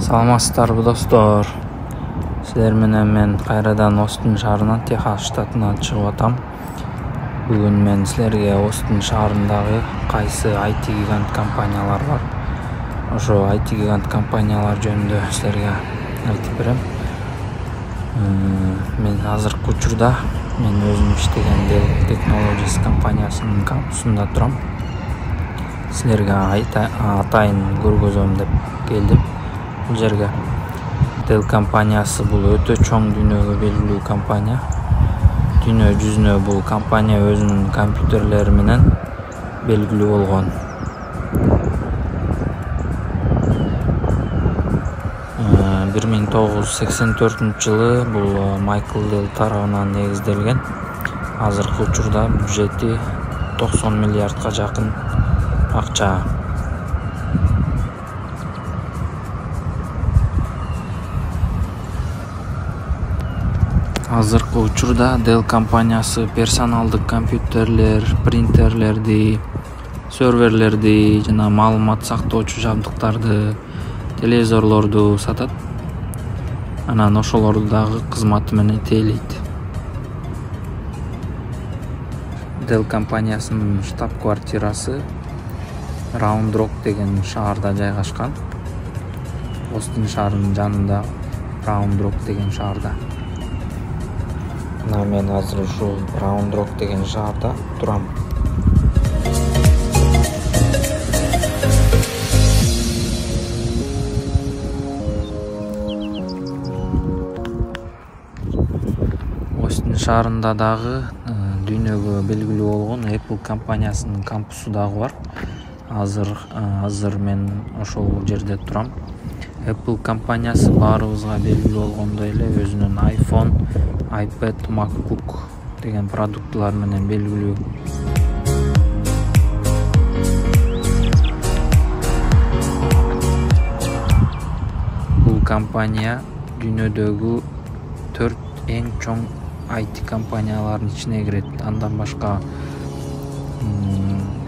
Саламатсыздарбы достор. Силер менен мен кайрадан Остин шаарынан, Техас штатынан чыгып атам. Бүгүн мен силерге Остин шаарындагы кайсы IT гигант компаниялар бар, ошо IT гигант компаниялар жөнүндө силерге айтып берем. Мен азыркы учурда мен өзүм иштеген Dell Technologies компаниясынын кампусунда турам. Силерге атайын көргөзөм деп келдим. Бул жерге Dell компаниясы бул өтө чоң дүйнөгө белгилүү компания. Дүйнө жүзүнө бул компания өзүнүн компьютерлери менен белгилүү болгон. 1984-жылы бул Майкл Dell тарабынан негизделген. Азыркы учурда бюджети 90 миллиардга жакын акча. Азыркы учурда Dell компаниясы персоналдык компьютерлер, принтерлерди, серверлерди жана маалымат сактоочу жабдыктарды, телевизорлорду сатат. Анан ошолорду дагы кызматы менен тейлейт. Dell компаниясынын штаб-квартирасы Round Rock деген шаарда жайгашкан. Остин шаарынын жанында Round Rock деген шаарда. Мен азыр ушул Round Rock деген шаарда турам. Остин шаарында дагы дүйнөгө белгилүү болгон Apple компаниясынын кампусу дагы бар. Азыр мен ошол жерде турам. Apple компаниясы баарыбызга белгилүү болгондой эле өзүнүн iPhone, iPad, MacBook деген продуктлар менен белгилүү. Бул компания дүйнөдөгү 4 эң чоң IT компаниялардын ичине кирет. Андан башка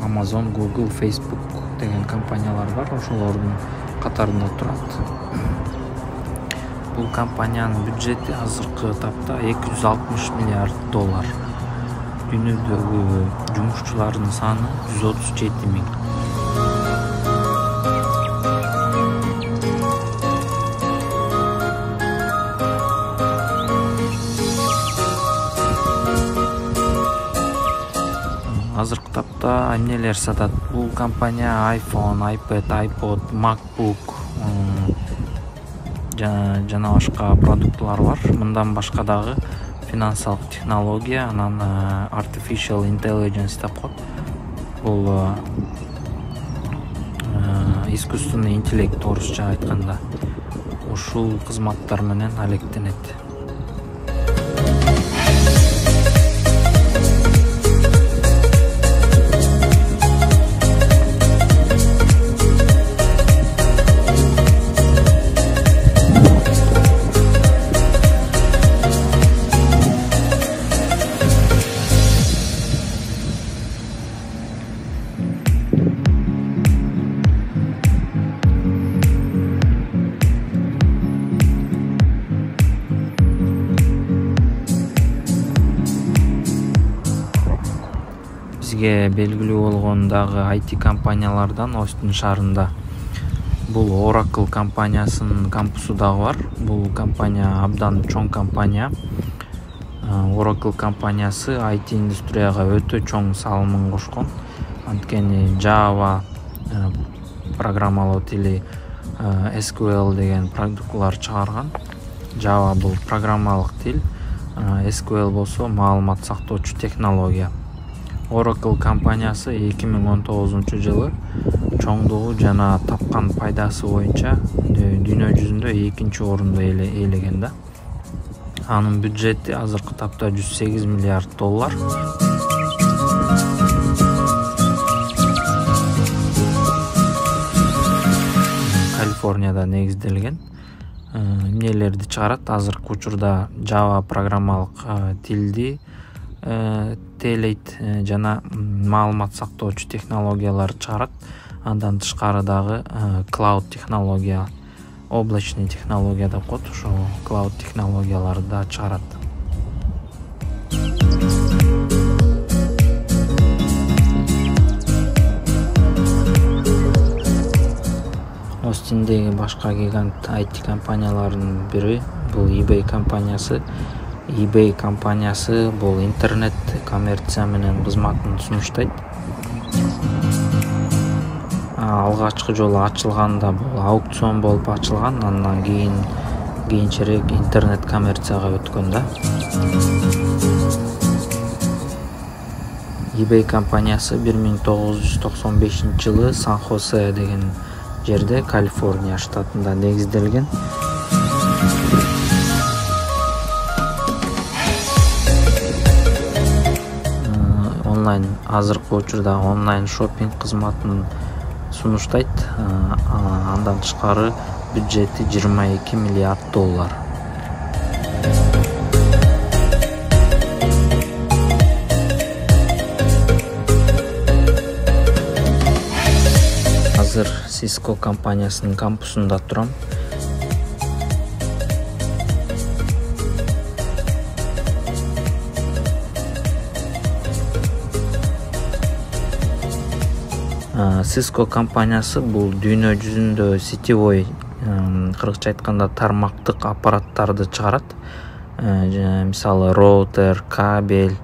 Amazon, Google, Facebook деген компаниялар бар, ошолордун катарында турат. Бул компаниянын бюджети азыркы тапта $260 миллиард. Дүйнөдөгү жумушчулардын саны 137 миң. Азыркы тапта эмнелер сатат? Бул компания iPhone, iPad, iPod, MacBook жана башка продуктлар бар. Мындан башка дагы финансалык технология, анан artificial intelligence деп коет. Бул искусственный интеллект орусча айтканда. Ушул кызматтар менен алектенет. Бизге белгилүү болгон дагы IT компаниялардан Остин шаарында бул Oracle компаниясынын кампусу дагы бар. Бул компания абдан чоң компания. Oracle компаниясы IT индустрияга өтө чоң салымын кошкон. Анткени Java программалоо тили, SQL деген продуктлар чыгарган. Java бул программалык тил, SQL болсо маалымат сактоочу технология. Oracle компаниясы 2019 жылы чоңдугу жана тапкан пайдасы боюнча дүйнө жүзүндө 2-нчи орунду ээлеген да. Анын бюджети азыркы тапта $108 миллиард. Калифорнияда негизделген. Эмнелерди чыгарат? Азыркы учурда Java программалык тилди тейлейт жана маалымат сактоочу технологиялар чыгарат. Андан тышкары дагы cloud технология облачный технология деп коет, ошо клауд технологияларды да чыгарат. Остиндеги башка гигант IT компанияларынын бири бул eBay компаниясы. eBay компаниясы бул интернет коммерция менен кызматын сунуштайт. Алгачкы жолу ачылганда бул аукцион болуп ачылган, андан кийинчерээк интернет коммерцияга өткөн да. eBay компаниясы 1995-жылы Сан-Хосе деген жерде, Калифорния штатында негизделген. Азыркы учурда онлайн шопинг кызматын сунуштайт. Андан тышкары бюджети $22 миллиард. Азыр Cisco компаниясынын кампусунда турам. Cisco компаниясы бул дүйнө жүзүндө сетевой, кыргызча айтканда тармактык аппараттарды чыгарат. Мисалы роутер, кабель,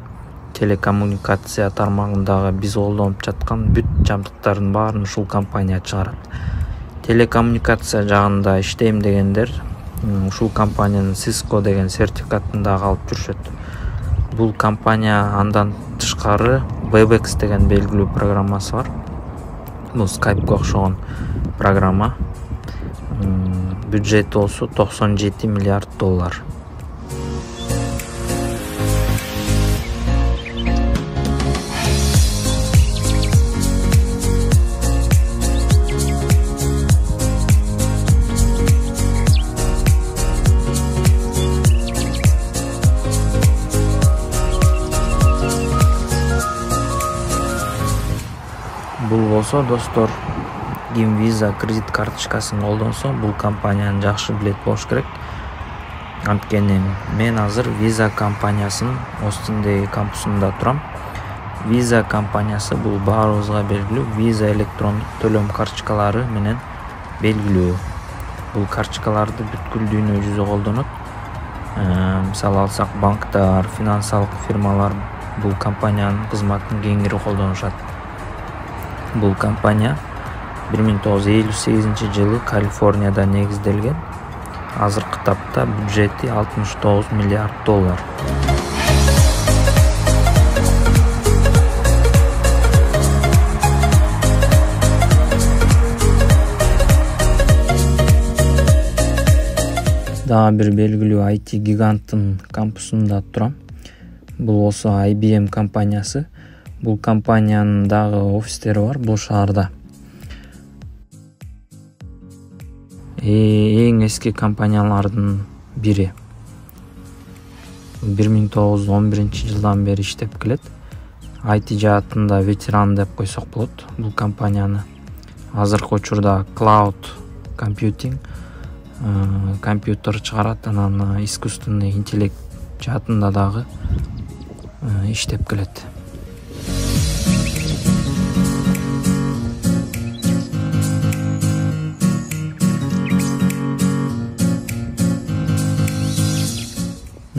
телекоммуникация тармагындагы биз колдонуп жаткан бүт жабдыктардын баарын ушул компания чыгарат. Телекоммуникация жагында иштейм дегендер ушул компаниянын Cisco деген сертификатын дагы алып жүрүшөт. Бул компания андан тышкары WebEx деген белгилүү программасы бар. Бул Skype'га окшогон программа. Бюджети болсо $97 миллиард. Бул болсо достор, ким Visa кредит карточкасын колдонсо, бул компанияны жакшы билет болуш керек. Анткени мен азыр Visa компаниясынын Остиндеги кампусунда турам. Visa компаниясы бул баарыбызга белгилүү Visa электрондук төлөм карточкалары менен белгилүү. Бул карточкаларды бүткүл дүйнө жүзү колдонот. Мисалы алсак, банктар, финансалык фирмалар бул компаниянын кызматын кеңири колдонушат. Бул компания 1958-жылы Калифорнияда негизделген. Азыркы тапта бюджети $69 миллиард. Дагы бир белгилүү IT гиганттын кампусунда турам. Бул болсо IBM компаниясы. Бул компаниянын дагы офистери бар бул шаарда. Эң эски компаниялардын бири. 1911-жылдан бери иштеп келет. IT жаатында ветеран деп койсок болот бул компанияны. Азыркы учурда cloud computing, компьютер чыгарат, анан искусственный интеллект жаатында дагы иштеп келет.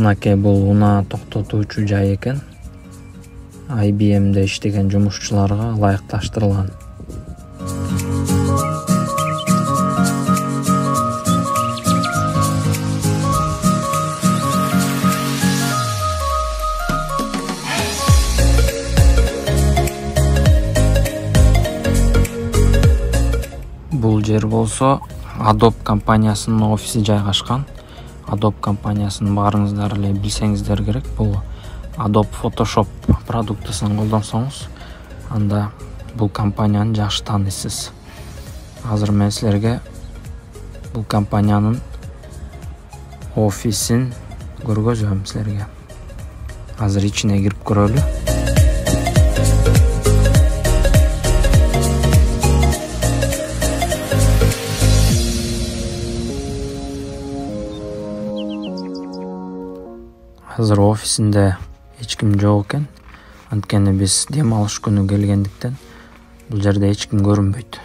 Мынакей бул унаа токтотуучу жай экен. IBM'де иштеген жумушчуларга ылайыкташтырылган. Бул жер болсо Adobe компаниясынын офиси жайгашкан. Adobe компаниясын баарыңыздар эле билсеңиздер керек. Бул Adobe Photoshop продуктысын колдонсоңуз, анда бул компанияны жакшы тааныйсыз. Азыр мен силерге бул компаниянын офисин көргөзөм силерге. Азыр ичине кирип көрөлү. азыр офисинде эч ким жок экен. Анткени биз дем алыш күнү келгендиктен бул жерде эч ким көрүнбөйт.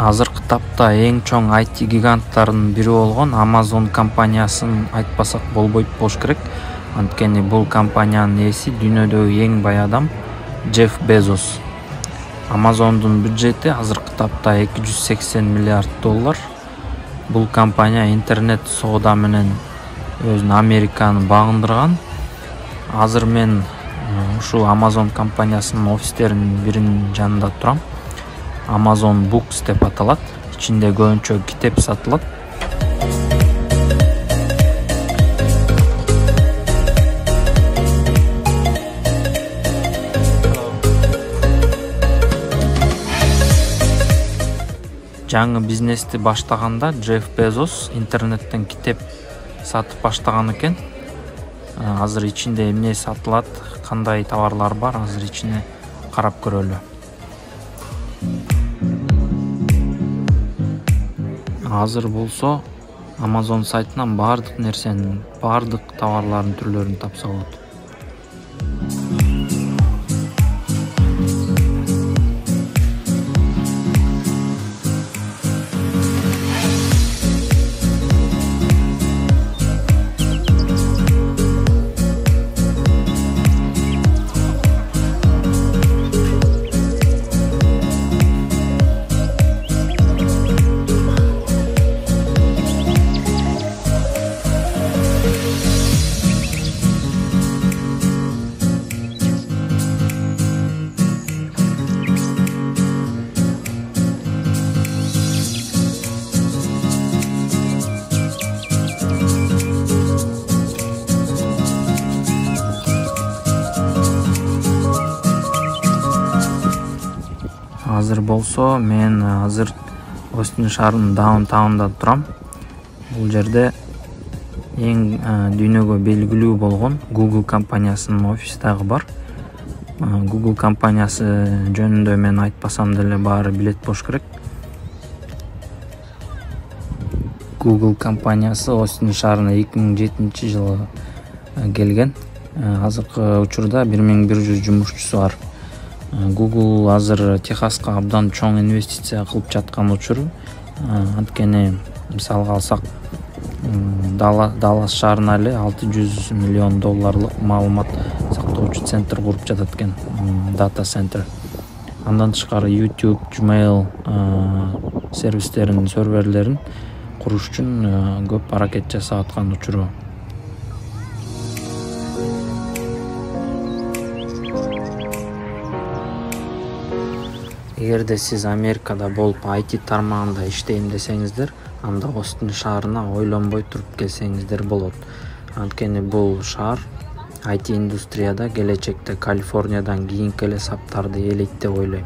Азыркы тапта эң чоң IT гиганттарынын бири болгон Amazon компаниясын айтпасак болбойт болуш керек. Анткени бул компаниянын ээси дүйнөдөгү эң бай адам Джефф Безос. Amazon'дун бюджети азыркы тапта $280 миллиард. Бул компания интернет соода менен өзүн Американы багындырган. Азыр мен ушул Amazon компаниясынын офистеринин биринин жанында турам. Amazon Books деп аталат. Ичинде көбүнчө китеп сатылат. Жаңы бизнести баштаганда Джефф Безос интернеттен китеп сатып баштаган экен. Азыр ичинде эмне сатылат, кандай товарлар бар, азыр ичине карап көрөлү. Азыр болсо Amazon сайтынан бардык нерсенин, бардык товарлардын түрлөрүн тапса болот. Азыр болсо мен азыр Остин шаарынын даунтаунда турам. Бул жерде эң дүйнөгө белгилүү болгон Google компаниясынын офиси дагы бар. Google компаниясы жөнүндө мен айтпасам деле баары билет болуш керек. Google компаниясы Остин шаарына 2007-жылы келген. Азыркы учурда 1100 жумушчусу бар. Google азыр Техаска абдан чоң инвестиция кылып жаткан учуру. Анткени мисалга алсак, Даллас шаарына эле $600 миллион маалымат сактоочу центр куруп жатат экен, дата центр. Андан тышкары YouTube, Gmail сервистеринин серверлерин куруш үчүн көп аракет жасап аткан учуру. Эгерде сиз Америкада болуп IT тармагында иштейм десеңиздер, анда Остин шаарына ойлонбой туруп келсеңиздер болот. Анткени бул шаар IT индустрияда келечекте Калифорниядан кийинки эле саптарды ээлейт деп ойлойм.